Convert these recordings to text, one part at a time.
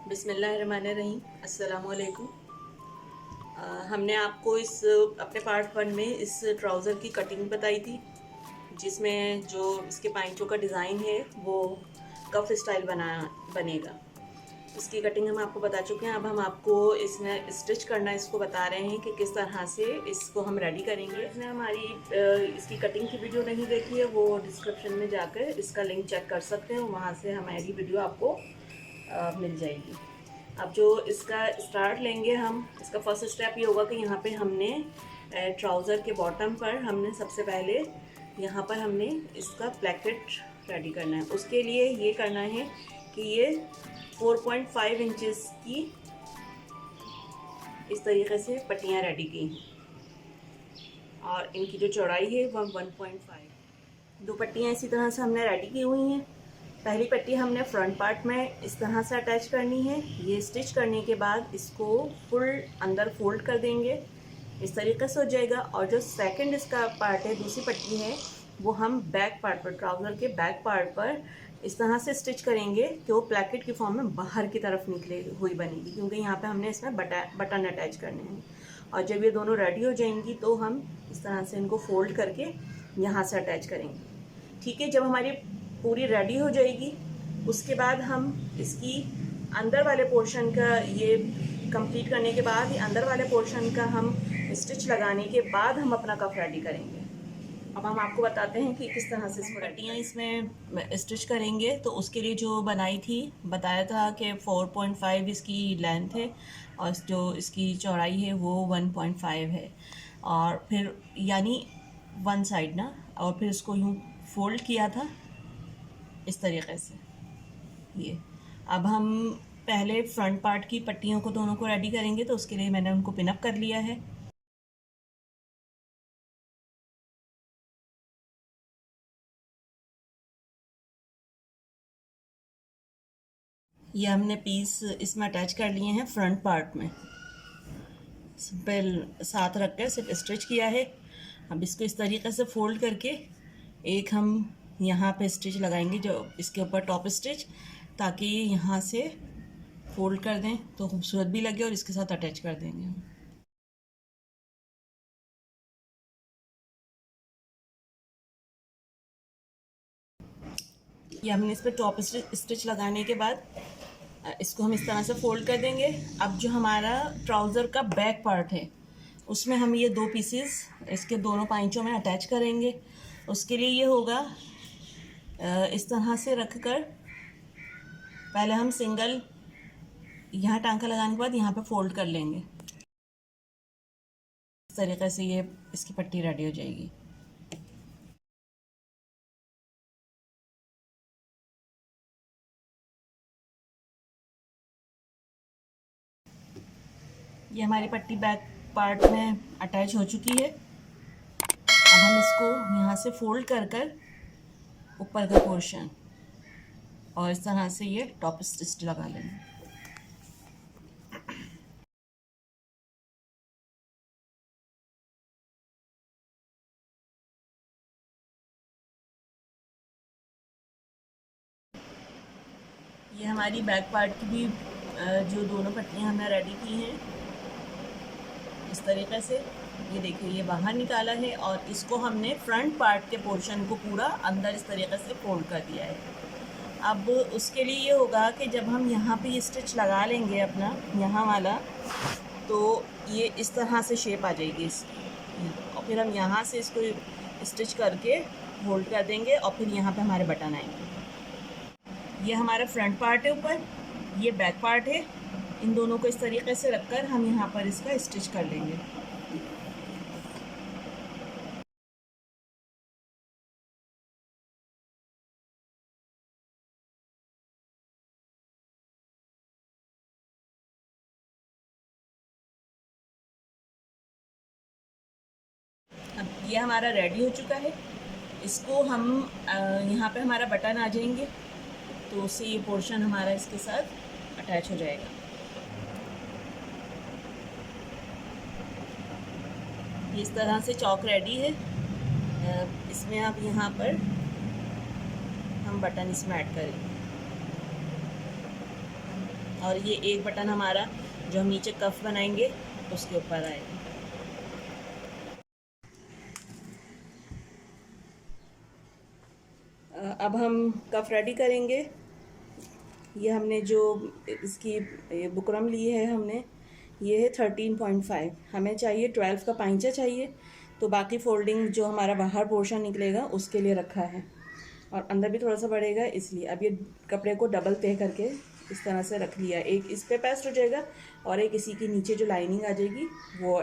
बिस्मिल्लाहिर्रहमानिर्रहीम। अस्सलामुअलैकुम। हमने आपको इस अपने पार्ट 1 में इस ट्राउज़र की कटिंग बताई थी, जिसमें जो इसके पाइंचों का डिज़ाइन है वो कफ स्टाइल बनेगा। इसकी कटिंग हम आपको बता चुके हैं। अब हम आपको इसमें स्टिच करना इसको बता रहे हैं कि किस तरह से इसको हम रेडी करेंगे। इसने हमारी इसकी कटिंग की वीडियो नहीं देखी है, वो डिस्क्रिप्शन में जाकर इसका लिंक चेक कर सकते हैं, वहाँ से हमारी वीडियो आपको मिल जाएगी। अब जो इसका स्टार्ट लेंगे हम, इसका फर्स्ट स्टेप ये होगा कि यहाँ पे हमने ट्राउज़र के बॉटम पर हमने सबसे पहले यहाँ पर हमने इसका प्लेकेट रेडी करना है। उसके लिए ये करना है कि ये 4.5 इंचेस की इस तरीके से पट्टियाँ रेडी की हैं और इनकी जो चौड़ाई है वह 1.5। दो पट्टियाँ इसी तरह से हमने रेडी की हुई हैं। पहली पट्टी हमने फ्रंट पार्ट में इस तरह से अटैच करनी है। ये स्टिच करने के बाद इसको फुल अंदर फोल्ड कर देंगे, इस तरीके से हो जाएगा। और जो सेकंड इसका पार्ट है, दूसरी पट्टी है, वो हम बैक पार्ट पर, ट्राउज़र के बैक पार्ट पर इस तरह से स्टिच करेंगे कि वो प्लेकेट की फॉर्म में बाहर की तरफ निकले हुई बनेगी, क्योंकि यहाँ पे हमने इसमें बटन अटैच करने हैं। और जब ये दोनों रेडी हो जाएंगी तो हम इस तरह से इनको फोल्ड करके यहाँ से अटैच करेंगे। ठीक है, जब हमारी पूरी रेडी हो जाएगी उसके बाद हम इसकी अंदर वाले पोर्शन का ये कंप्लीट करने के बाद, ये अंदर वाले पोर्शन का हम स्टिच लगाने के बाद हम अपना कफ रेडी करेंगे। अब हम आपको बताते हैं कि किस तरह से इसको पट्टियाँ इसमें स्टिच करेंगे। तो उसके लिए जो बनाई थी, बताया था कि 4.5 इसकी लेंथ है और जो इसकी चौड़ाई है वो 1.5 है। और फिर यानी वन साइड ना, और फिर इसको यूँ फोल्ड किया था इस तरीके से। ये अब हम पहले फ्रंट पार्ट की पट्टियों को दोनों को रेडी करेंगे, तो उसके लिए मैंने उनको पिन अप कर लिया है। ये हमने पीस इसमें अटैच कर लिए हैं फ्रंट पार्ट में, सिंपल साथ रख कर सिर्फ स्टिच किया है। अब इसको इस तरीके से फोल्ड करके एक हम यहाँ पे स्टिच लगाएंगे, जो इसके ऊपर टॉप स्टिच, ताकि यहाँ से फोल्ड कर दें तो खूबसूरत भी लगे और इसके साथ अटैच कर देंगे हम। ये हमने इस पर टॉप स्टिच लगाने के बाद इसको हम इस तरह से फोल्ड कर देंगे। अब जो हमारा ट्राउज़र का बैक पार्ट है उसमें हम ये दो पीसेस इसके दोनों पाइंचों में अटैच करेंगे। उसके लिए ये होगा, इस तरह से रख कर पहले हम सिंगल यहाँ टांका लगाने के बाद यहाँ पे फोल्ड कर लेंगे। इस तरीके से ये इसकी पट्टी रेडी हो जाएगी। ये हमारी पट्टी बैक पार्ट में अटैच हो चुकी है। अब हम इसको यहाँ से फोल्ड कर कर ऊपर का पोर्शन और इस तरह से ये टॉप स्टिच लगा लेंगे। ये हमारी बैक पार्ट की भी जो दोनों पट्टियाँ हमने रेडी की हैं इस तरीके से, ये देखिए ये बाहर निकाला है और इसको हमने फ्रंट पार्ट के पोर्शन को पूरा अंदर इस तरीके से फोल्ड कर दिया है। अब उसके लिए ये होगा कि जब हम यहाँ पे ये स्टिच लगा लेंगे अपना यहाँ वाला, तो ये इस तरह से शेप आ जाएगी इसकी, और फिर हम यहाँ से इसको स्टिच करके होल्ड कर देंगे और फिर यहाँ पे हमारे बटन आएंगे। ये हमारा फ्रंट पार्ट है ऊपर, ये बैक पार्ट है। इन दोनों को इस तरीके से रखकर हम यहाँ पर इसका स्टिच कर लेंगे। अब ये हमारा रेडी हो चुका है। इसको हम यहाँ पे हमारा बटन आ जाएंगे, तो उससे ये पोर्शन हमारा इसके साथ अटैच हो जाएगा। इस तरह से चौक रेडी है। इसमें अब यहाँ पर हम बटन इसमें ऐड करेंगे। और ये एक बटन हमारा जो हम नीचे कफ बनाएंगे उसके ऊपर आएगा। अब हम कफ रेडी करेंगे। ये हमने जो इसकी बुकरम ली है हमने, ये है 13.5। हमें चाहिए 12 का पाइंचा चाहिए, तो बाकी फोल्डिंग जो हमारा बाहर पोर्शन निकलेगा उसके लिए रखा है, और अंदर भी थोड़ा सा बढ़ेगा इसलिए। अब ये कपड़े को डबल तय करके इस तरह से रख लिया, एक इस पे पेस्ट हो जाएगा और एक इसी के नीचे जो लाइनिंग आ जाएगी वो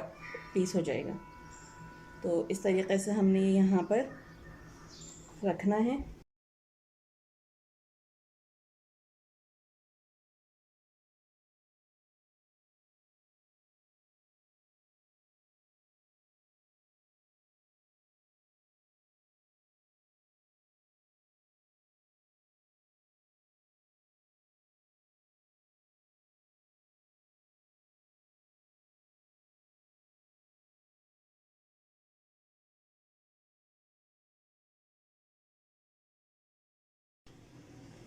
पीस हो जाएगा। तो इस तरीके से हमने यहाँ पर रखना है।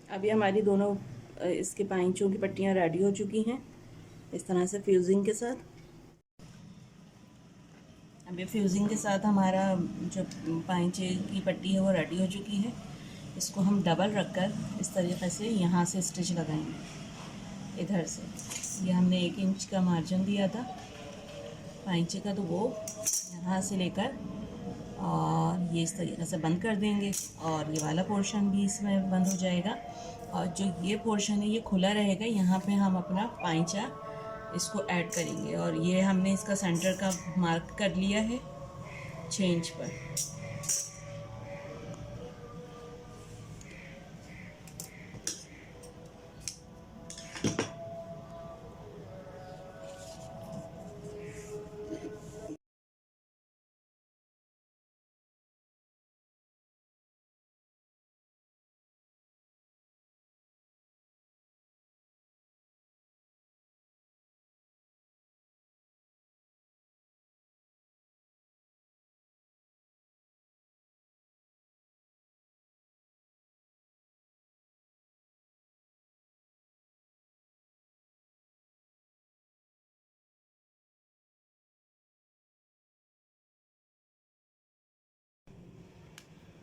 अभी हमारी दोनों इसके पाइंचों की पट्टियाँ रेडी हो चुकी हैं इस तरह से फ्यूजिंग के साथ। अभी फ्यूजिंग के साथ हमारा जो पाइंचे की पट्टी है वो रेडी हो चुकी है। इसको हम डबल रखकर इस तरीके से यहाँ से स्टिच लगाएंगे। इधर से ये हमने 1 इंच का मार्जिन दिया था पाइंचे का, तो वो यहाँ से लेकर और ये इस तरीके से बंद कर देंगे, और ये वाला पोर्शन भी इसमें बंद हो जाएगा, और जो ये पोर्शन है ये खुला रहेगा। यहाँ पे हम अपना पाइंचा इसको ऐड करेंगे, और ये हमने इसका सेंटर का मार्क कर लिया है 6 इंच पर।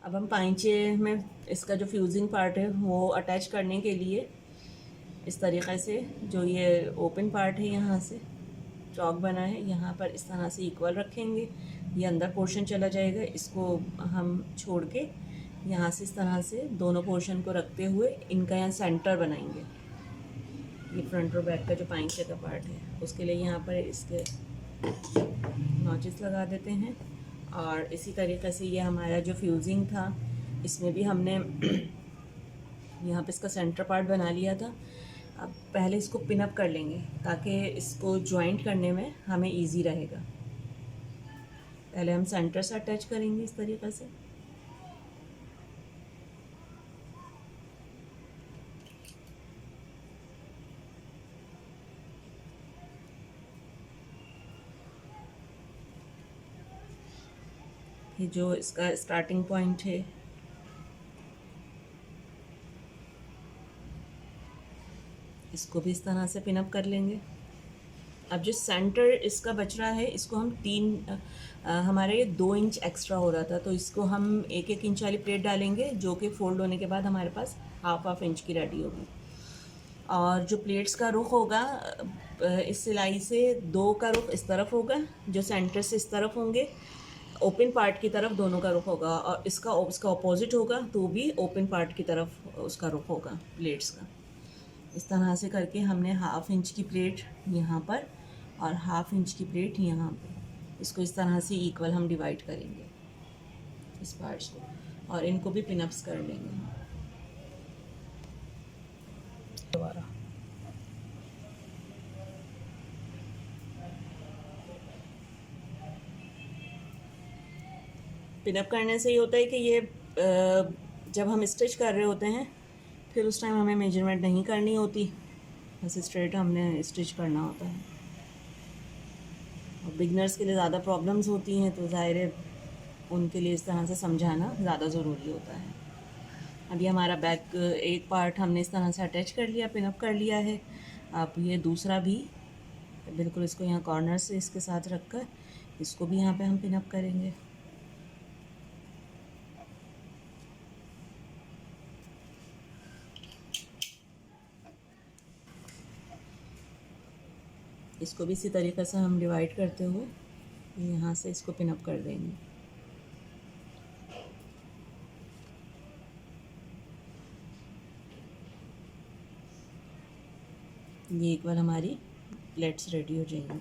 अब हम पाइंचे में इसका जो फ्यूजिंग पार्ट है वो अटैच करने के लिए इस तरीक़े से जो ये ओपन पार्ट है यहाँ से चौक बना है, यहाँ पर इस तरह से इक्वल रखेंगे। ये अंदर पोर्शन चला जाएगा, इसको हम छोड़ के यहाँ से इस तरह से दोनों पोर्शन को रखते हुए इनका यहाँ सेंटर बनाएंगे। ये फ्रंट और बैक का जो पाइंचे का पार्ट है उसके लिए यहाँ पर इसके नॉचेस लगा देते हैं। और इसी तरीके से ये हमारा जो फ्यूजिंग था इसमें भी हमने यहाँ पे इसका सेंटर पार्ट बना लिया था। अब पहले इसको पिन अप कर लेंगे ताकि इसको जॉइंट करने में हमें इजी रहेगा। पहले हम सेंटर से अटैच करेंगे इस तरीके से। ये जो इसका स्टार्टिंग पॉइंट है इसको भी इस तरह से पिन अप कर लेंगे। अब जो सेंटर इसका बच रहा है इसको हम हमारे 2 इंच एक्स्ट्रा हो रहा था, तो इसको हम 1-1 इंच वाली प्लेट डालेंगे जो कि फोल्ड होने के बाद हमारे पास हाफ इंच की रेडी होगी। और जो प्लेट्स का रुख होगा इस सिलाई से 2 का रुख इस तरफ होगा, जो सेंटर से इस तरफ होंगे, ओपन पार्ट की तरफ दोनों का रुख होगा, और इसका अपोजिट होगा तो भी ओपन पार्ट की तरफ उसका रुख होगा प्लेट्स का। इस तरह से करके हमने 1/2 इंच की प्लेट यहाँ पर और 1/2 इंच की प्लेट यहाँ पे, इसको इस तरह से इक्वल हम डिवाइड करेंगे इस पार्ट्स को, और इनको भी पिनअप्स कर लेंगे दोबारा। पिनअप करने से ये होता है कि ये जब हम स्टिच कर रहे होते हैं फिर उस टाइम हमें मेजरमेंट नहीं करनी होती, बस स्ट्रेट हमने स्टिच करना होता है। और बिगनर्स के लिए ज़्यादा प्रॉब्लम्स होती हैं, तो ज़ाहिर है उनके लिए इस तरह से समझाना ज़्यादा ज़रूरी होता है। अभी हमारा बैक एक पार्ट हमने इस तरह से अटैच कर लिया, पिनअप कर लिया है। आप ये दूसरा भी बिल्कुल इसको यहाँ कॉर्नर से इसके साथ रखकर इसको भी यहाँ पे हम पिन अप करेंगे। इसको भी इसी तरीक़े से हम डिवाइड करते हुए यहाँ से इसको पिन अप कर देंगे। ये एक बार हमारी प्लेट्स रेडी हो जाएंगी।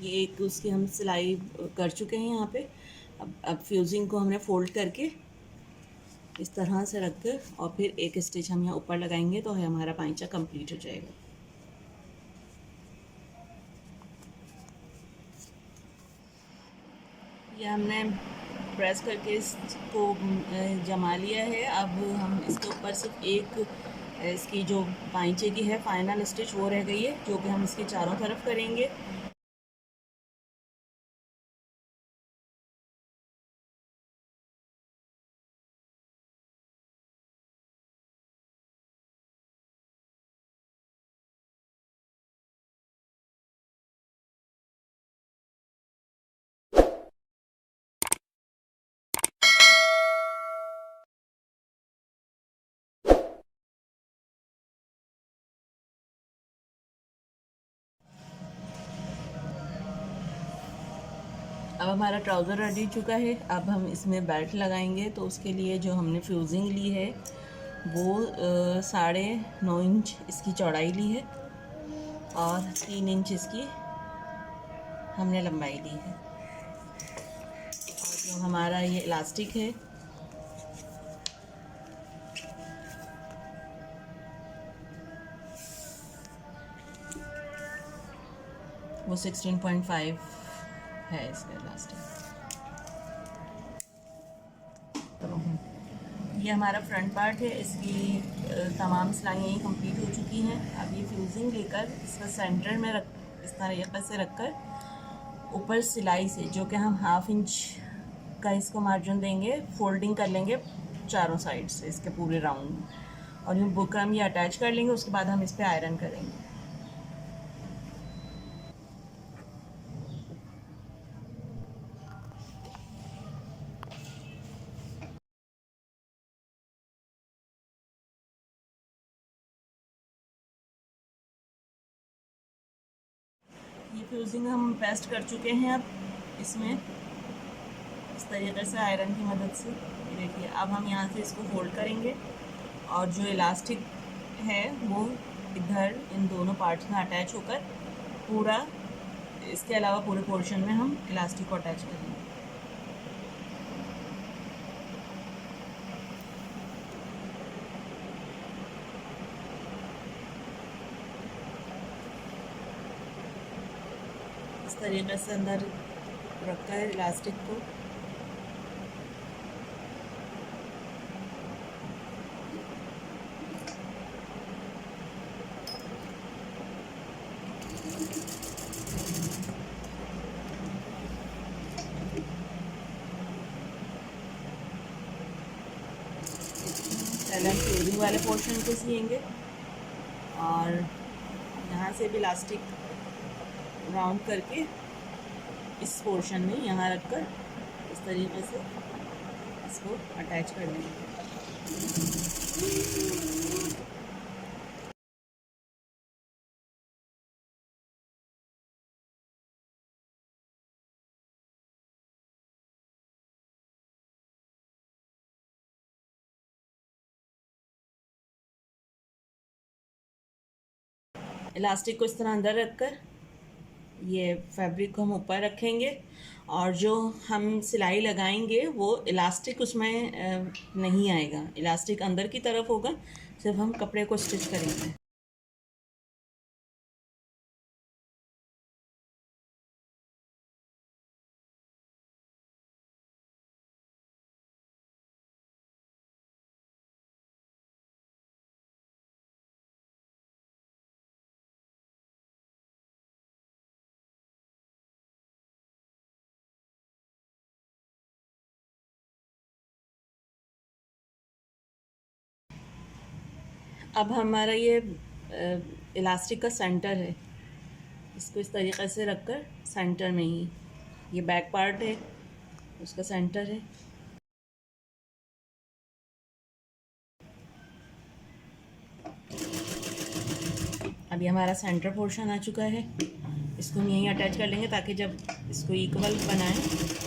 ये एक उसकी हम सिलाई कर चुके हैं यहाँ पे। अब फ्यूजिंग को हमने फोल्ड करके इस तरह से रख कर और फिर एक स्टिच हम यहाँ ऊपर लगाएंगे तो हमारा पाइचा कंप्लीट हो जाएगा। ये हमने प्रेस करके इसको जमा लिया है। अब हम इसके ऊपर सिर्फ एक इसकी जो पाइचे की है फाइनल स्टिच वो रह गई है, जो कि हम इसके चारों तरफ करेंगे। अब हमारा ट्राउज़र रेडी चुका है। अब हम इसमें बेल्ट लगाएंगे तो उसके लिए जो हमने फ्यूजिंग ली है वो 9.5 इंच इसकी चौड़ाई ली है और 3 इंच इसकी हमने लंबाई ली है। और जो हमारा ये इलास्टिक है वो 16.5 है इसका इलास्टिक। ये हमारा फ्रंट पार्ट है। इसकी तमाम सिलाइयाँ कंप्लीट हो चुकी हैं। अब ये फ्यूजिंग लेकर इसका सेंटर में रख इस तरीके से रखकर ऊपर सिलाई से जो कि हम 1/2 इंच का इसको मार्जिन देंगे, फोल्डिंग कर लेंगे चारों साइड से इसके पूरे राउंड, और ये बुकरम ये अटैच कर लेंगे। उसके बाद हम इस पर आयरन करेंगे। ये फ्यूजिंग हम पेस्ट कर चुके हैं। अब इसमें इस तरीके से आयरन की मदद से ये देखिए। अब हम यहाँ से इसको फोल्ड करेंगे और जो इलास्टिक है वो इधर इन दोनों पार्ट्स में अटैच होकर पूरा इसके अलावा पूरे पोर्शन में हम इलास्टिक को अटैच करेंगे। इस तरीके से अंदर रखकर इलास्टिक को पहले हम फ्यूजिंग वाले पोर्शन को सिएंगे और यहाँ से भी इलास्टिक राउंड करके इस पोर्शन में यहाँ रखकर इस तरीके से इसको अटैच कर देंगे। इलास्टिक को इस तरह अंदर रखकर ये फैब्रिक को हम ऊपर रखेंगे और जो हम सिलाई लगाएंगे वो इलास्टिक उसमें नहीं आएगा, इलास्टिक अंदर की तरफ होगा, सिर्फ हम कपड़े को स्टिच करेंगे। अब हमारा ये इलास्टिक का सेंटर है, इसको इस तरीक़े से रखकर सेंटर में ही, ये बैक पार्ट है उसका सेंटर है। अभी हमारा सेंटर पोर्शन आ चुका है, इसको हम यहीं अटैच कर लेंगे ताकि जब इसको इक्वल बनाएं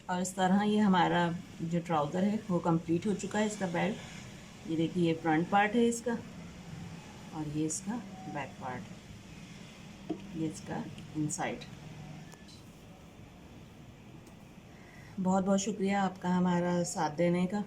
और इस तरह ये हमारा जो ट्राउज़र है वो कंप्लीट हो चुका है। इसका बेल्ट ये देखिए, ये फ्रंट पार्ट है इसका और ये इसका बैक पार्ट है, ये इसका इनसाइड। बहुत बहुत शुक्रिया आपका हमारा साथ देने का।